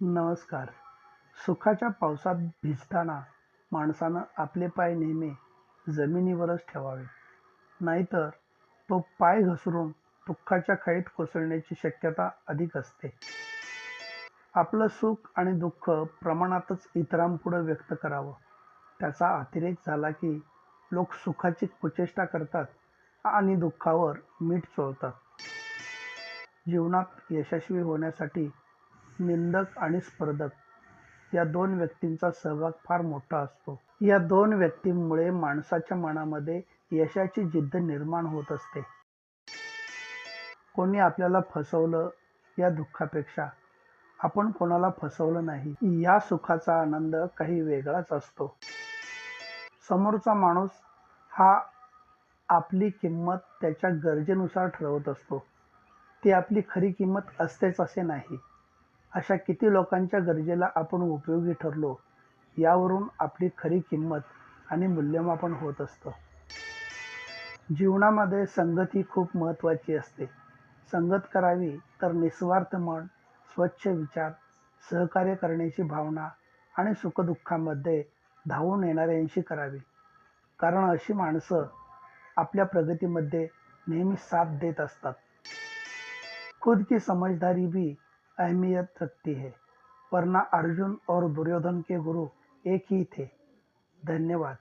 नमस्कार. सुखाच्या पावसात भिजताना माणसानं आपले पाय नेहमी जमिनीवरच ठेवावे, नाहीतर तो पाय घसरून दुःखाच्या खाईत कोसळण्याची शक्यता अधिक असते. आपलं सुख आणि दुःख प्रमाणातच इतरांपुढं व्यक्त करावं. त्याचा अतिरेक झाला की लोक सुखाची कुचेष्टा करतात आणि दुःखावर मीठ चोळतात. जीवनात यशस्वी होण्यासाठी निंदक आणि स्पर्धक या दोन व्यक्तींचा सहभाग फार मोठा असतो. या दोन व्यक्तींमुळे माणसाच्या मनामध्ये यशाची जिद्द निर्माण होत असते. कोणी आपल्याला फसवलं या दुःखापेक्षा आपण कोणाला फसवलं नाही या सुखाचा आनंद काही वेगळाच असतो. समोरचा माणूस हा आपली किंमत त्याच्या गरजेनुसार ठरवत असतो. ती आपली खरी किंमत असतेच असे नाही. अशा किती लोकांच्या गरजेला आपण उपयोगी ठरलो यावरून आपली खरी किंमत आणि मूल्यमापन होत असतं. जीवनामध्ये संगत ही खूप महत्त्वाची असते. संगत करावी तर निस्वार्थ मन, स्वच्छ विचार, सहकार्य करण्याची भावना आणि सुखदुःखामध्ये धावून येणाऱ्यांशी करावी. कारण अशी माणसं आपल्या प्रगतीमध्ये नेहमी साथ देत असतात. खुद की समझदारी भी अहमियत रखती है, वरना अर्जुन और दुर्योधन के गुरु एक ही थे. धन्यवाद.